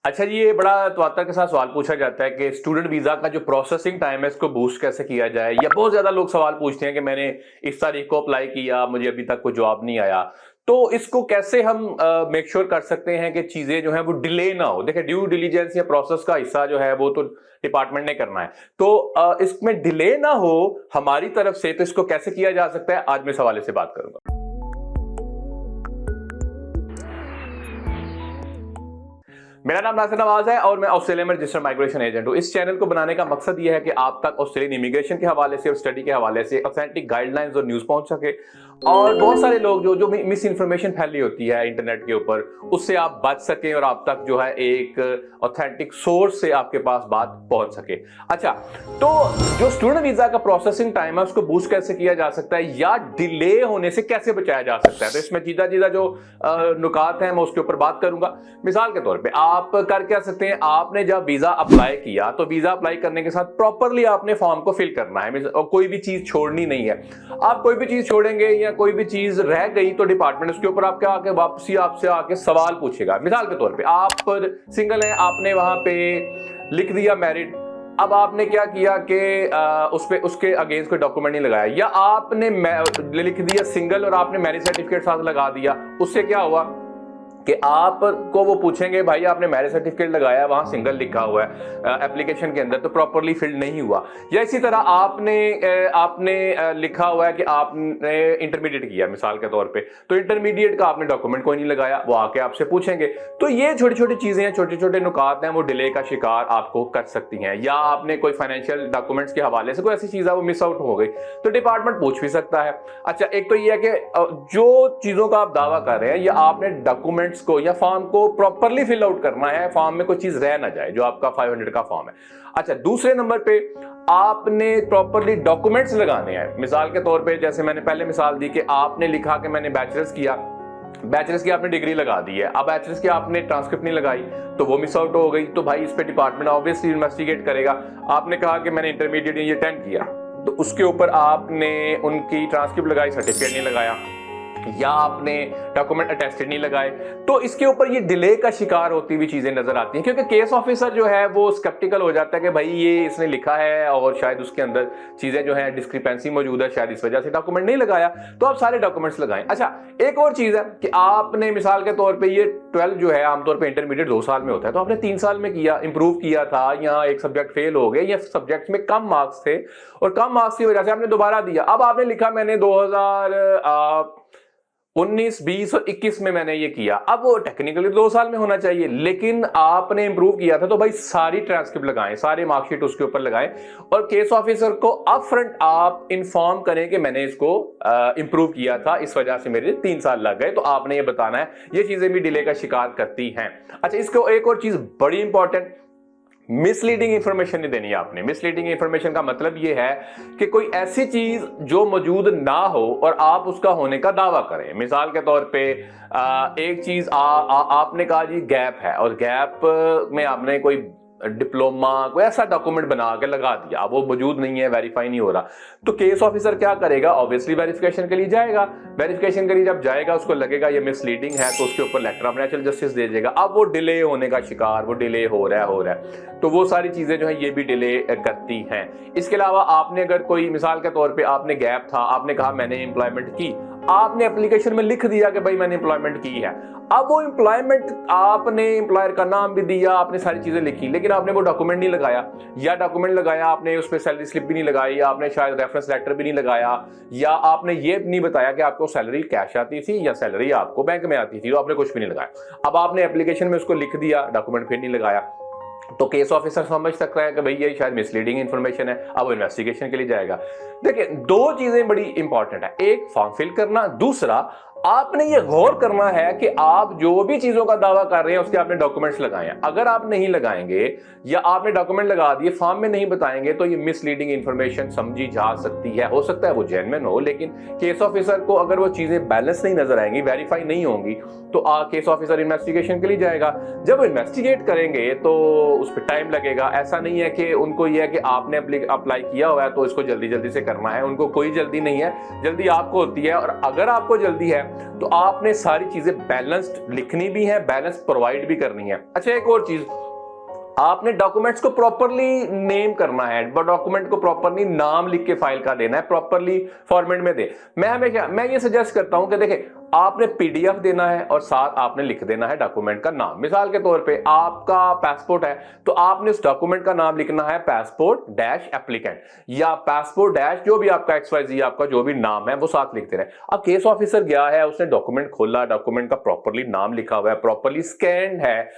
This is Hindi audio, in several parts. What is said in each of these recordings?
अच्छा जी, ये बड़ा त्वचा के साथ सवाल पूछा जाता है कि स्टूडेंट वीजा का जो प्रोसेसिंग टाइम है इसको बूस्ट कैसे किया जाए, या बहुत ज्यादा लोग सवाल पूछते हैं कि मैंने इस तारीख को अप्लाई किया, मुझे अभी तक कोई जवाब नहीं आया। तो इसको कैसे हम मेक श्योर कर सकते हैं कि चीजें जो है वो डिले ना हो। देखिए, ड्यू डिलीजेंस या प्रोसेस का हिस्सा जो है वो तो डिपार्टमेंट ने करना है, तो इसमें डिले ना हो हमारी तरफ से, तो इसको कैसे किया जा सकता है, आज मैं इस हवाले से बात करूंगा। मेरा नाम नासिर नवाज है और मैं ऑस्ट्रेलिया में रजिस्टर्ड माइग्रेशन एजेंट हूं। इस चैनल को बनाने का मकसद यह है कि आप तक ऑस्ट्रेलियन इमिग्रेशन के हवाले से और स्टडी के हवाले से ऑथेंटिक गाइडलाइंस और न्यूज पहुंच सके। और बहुत सारे लोग जो मिस इन्फॉर्मेशन फैली होती है इंटरनेट के ऊपर, उससे आप बच सकें और आप तक जो है एक ऑथेंटिक सोर्स से आपके पास बात पहुंच सके। अच्छा, तो जो स्टूडेंट वीजा का प्रोसेसिंग टाइम है उसको बूस्ट कैसे किया जा सकता है या डिले होने से कैसे बचाया जा सकता है, तो इसमें जीदा जीदा जो नुकात हैं मैं उसके ऊपर बात करूंगा। मिसाल के तौर पे आप कर क्या सकते हैं, आपने जब वीजा अप्लाई किया तो वीजा अप्लाई करने के साथ प्रॉपरली आपने फॉर्म को फिल करना है और कोई भी चीज छोड़नी नहीं है। आप कोई भी चीज छोड़ेंगे या कोई भी चीज रह गई तो डिपार्टमेंट उसके ऊपर आपके आके वापसी आपसे आके सवाल पूछेगा। मिसाल के तौर पे आप सिंगल हैं, आपने वहां पे लिख दिया मैरिड, अब आपने क्या किया कि उसके अगेंस्ट कोई डॉक्यूमेंट नहीं लगाया, या आपने लिख दिया सिंगल और आपने मैरिज सर्टिफिकेट साथ लगा दिया। उससे क्या हुआ कि आपको वो पूछेंगे भाई आपने मैरिज सर्टिफिकेट लगाया, वहां सिंगल लिखा हुआ है एप्लीकेशन के अंदर, तो प्रॉपरली फिल्ड नहीं हुआ। या इसी तरह आपने लिखा हुआ है कि आपने इंटरमीडिएट किया मिसाल के तौर पे, तो इंटरमीडिएट का आपने डॉक्यूमेंट कोई नहीं लगाया, वो आके आपसे पूछेंगे। तो ये छोटी छोटी चीजें हैं, छोटे छोटे नुकात हैं, वो डिले का शिकार आपको कर सकती हैं। या आपने कोई फाइनेंशियल डॉक्यूमेंट्स के हवाले से कोई ऐसी चीज है वो मिस आउट हो गई, तो डिपार्टमेंट पूछ भी सकता है। अच्छा, एक तो ये है कि जो चीजों का आप दावा कर रहे हैं या आपने डॉक्यूमेंट को या फॉर्म को प्रॉपरली फिल आउट करना है, फॉर्म में कोई चीज रह ना जाए, जो आपका 500 का फॉर्म है। अच्छा, दूसरे नंबर पे आपने प्रॉपरली डॉक्यूमेंट्स लगाने हैं। मिसाल के तौर पे जैसे मैंने पहले मिसाल दी कि आपने लिखा कि मैंने बैचलर्स किया, बैचलर्स की आपने डिग्री लगा दी है, अब बैचलर्स की आपने ट्रांसक्रिप्ट नहीं लगाई तो वो मिस आउट हो गई, तो भाई इस पे डिपार्टमेंट ऑब्वियसली इन्वेस्टिगेट करेगा। आपने कहा कि मैंने इंटरमीडिएट ये 10 किया, तो उसके ऊपर आपने उनकी ट्रांसक्रिप्ट लगाई, सर्टिफिकेट नहीं लगाया, या आपने डॉक्यूमेंट अटेस्टेड नहीं लगाए, तो इसके ऊपर ये डिले का शिकार होती हुई चीजें नजर आती हैं। क्योंकि केस ऑफिसर जो है वो स्केप्टिकल हो जाता है कि भाई ये इसने लिखा है और शायद उसके अंदर चीजें जो है डिस्क्रिपेंसी मौजूद है, शायद इस वजह से डॉक्यूमेंट नहीं लगाया, तो आप सारे डॉक्यूमेंट्स लगाएं। अच्छा, एक और चीज है कि आपने मिसाल के तौर पर ये 12 जो है आमतौर पर इंटरमीडिएट 2 साल में होता है, तो आपने 3 साल में किया, इंप्रूव किया था, या एक सब्जेक्ट फेल हो गए या सब्जेक्ट में कम मार्क्स थे और कम मार्क्स की वजह से आपने दोबारा दिया। अब आपने लिखा मैंने 2019, 20 और 21 में मैंने ये किया, अब वो टेक्निकली 2 साल में होना चाहिए, लेकिन आपने इंप्रूव किया था, तो भाई सारी ट्रांसक्रिप्ट लगाएं, सारे मार्कशीट उसके ऊपर लगाएं और केस ऑफिसर को अप फ्रंट आप इन्फॉर्म करें कि मैंने इसको इंप्रूव किया था, इस वजह से मेरे 3 साल लग गए, तो आपने ये बताना है। ये चीजें भी डिले का शिकार करती हैं। अच्छा, इसको एक और चीज बड़ी इंपॉर्टेंट, मिसलीडिंग इंफॉर्मेशन नहीं देनी है आपने। मिसलीडिंग इंफॉर्मेशन का मतलब यह है कि कोई ऐसी चीज जो मौजूद ना हो और आप उसका होने का दावा करें। मिसाल के तौर पे एक चीज आपने कहा जी गैप है, और गैप में आपने कोई डिप्लोमा कोई ऐसा डॉक्यूमेंट बना के लगा दिया, वो मौजूद नहीं है, वेरीफाई नहीं हो रहा, तो केस ऑफिसर क्या करेगा, ऑब्वियसली वेरिफिकेशन के लिए जाएगा। वेरिफिकेशन के लिए जब जाएगा उसको लगेगा ये मिसलीडिंग है, तो उसके ऊपर लेटर ऑफ नेचुरल जस्टिस दे देगा। अब वो डिले होने का शिकार, वो डिले हो रहा है, तो वो सारी चीजें जो है ये भी डिले करती हैं। इसके अलावा आपने अगर कोई मिसाल के तौर पर आपने गैप था, आपने कहा मैंने एम्प्लॉयमेंट की, आपने एप्लीकेशन में लिख दिया कि भाई मैंने एम्प्लॉयमेंट की है, अब वो एम्प्लॉयमेंट आपने एम्प्लॉयर का नाम भी दिया, आपने सारी चीजें लिखी, लेकिन आपने वो डॉक्यूमेंट नहीं लगाया, या डॉक्यूमेंट लगाया आपने उस पर सैलरी स्लिप भी नहीं लगाई, या आपने शायद रेफरेंस लेटर भी नहीं लगाया, या आपने ये नहीं बताया कि आपको सैलरी कैश आती थी या सैलरी आपको बैंक में आती थी, तो आपने कुछ भी नहीं लगाया। अब आपने एप्लीकेशन में उसको लिख दिया, डॉक्यूमेंट फिर नहीं लगाया, तो केस ऑफिसर समझ सकता है कि भाई ये शायद मिसलीडिंग इंफॉर्मेशन है, अब वो इन्वेस्टिगेशन के लिए जाएगा। देखिए, 2 चीजें बड़ी इंपॉर्टेंट है, एक फॉर्म फिल करना, दूसरा आपने ये गौर करना है कि आप जो भी चीजों का दावा कर रहे हैं उसके आपने डॉक्यूमेंट्स लगाए हैं। अगर आप नहीं लगाएंगे या आपने डॉक्यूमेंट लगा दिए फॉर्म में नहीं बताएंगे, तो ये मिसलीडिंग इंफॉर्मेशन समझी जा सकती है। हो सकता है वो जेन्युइन हो, लेकिन केस ऑफिसर को अगर वो चीजें बैलेंस नहीं नजर आएंगी, वेरीफाई नहीं होंगी, तो केस ऑफिसर इन्वेस्टिगेशन के लिए जाएगा। जब इन्वेस्टिगेट करेंगे तो उस पर टाइम लगेगा। ऐसा नहीं है कि उनको ये है कि आपने अप्लाई किया हुआ है तो इसको जल्दी जल्दी से करना है, उनको कोई जल्दी नहीं है, जल्दी आपको होती है। और अगर आपको जल्दी है तो आपने सारी चीजें बैलेंस्ड लिखनी भी है, बैलेंस प्रोवाइड भी करनी है। अच्छा, एक और चीज, आपने डॉक्यूमेंट्स को प्रॉपरली नेम करना है, डॉक्यूमेंट को प्रॉपरली नाम लिख के फाइल का देना है, प्रॉपरली फॉर्मेट में दे। मैं ये सजेस्ट करता हूं कि देखें, आपने पीडीएफ देना है और साथ आपने लिख देना है डॉक्यूमेंट का नाम। मिसाल के तौर पे आपका पासपोर्ट है तो आपने उस डॉक्यूमेंट का नाम लिखना है पासपोर्ट डैश एप्लीकेंट या पासपोर्ट डैश जो भी आपका XYZ आपका जो भी नाम है वो साथ लिखते रहे। अब केस ऑफिसर गया है, उसने डॉक्यूमेंट खोला, डॉक्यूमेंट का प्रॉपरली नाम लिखा हुआ है, प्रॉपरली स्कैन्ड है,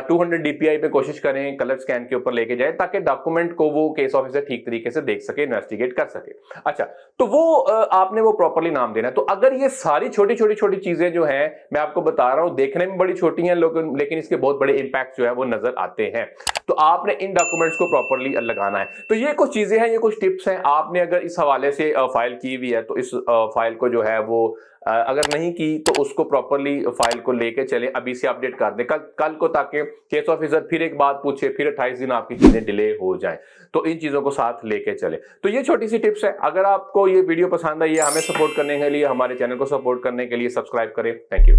200 DPI पे कोशिश करें कलर स्कैन के ऊपर लेके जाए ताकि डॉक्यूमेंट को वो केस ऑफिसर ठीक तरीके से देख सके, इन्वेस्टिगेट कर सके। अच्छा, तो वो आपने वो प्रॉपरली नाम देना है। तो अगर ये सारी छोटी छोटी चीजें जो हैं मैं आपको बता रहा हूं, देखने में बड़ी छोटी हैं लेकिन इसके बहुत बड़े इंपैक्ट जो है वो नजर आते हैं, तो आपने इन डॉक्यूमेंट्स को प्रॉपरली लगाना है। तो ये कुछ चीजें हैं, ये कुछ टिप्स हैं। आपने अगर इस हवाले से फाइल की हुई है तो इस फाइल को जो है वो अगर नहीं की तो उसको प्रॉपरली फाइल को लेके चले, अभी से अपडेट कर दे कल को, ताकि केस ऑफिसर फिर एक बात पूछे, फिर 28 दिन आपकी चीजें डिले हो जाए। तो इन चीजों को साथ लेके चले। तो ये छोटी सी टिप्स है। अगर आपको ये वीडियो पसंद आई है, हमें सपोर्ट करने के लिए, हमारे चैनल को सपोर्ट करने के लिए सब्सक्राइब करें। Thank you.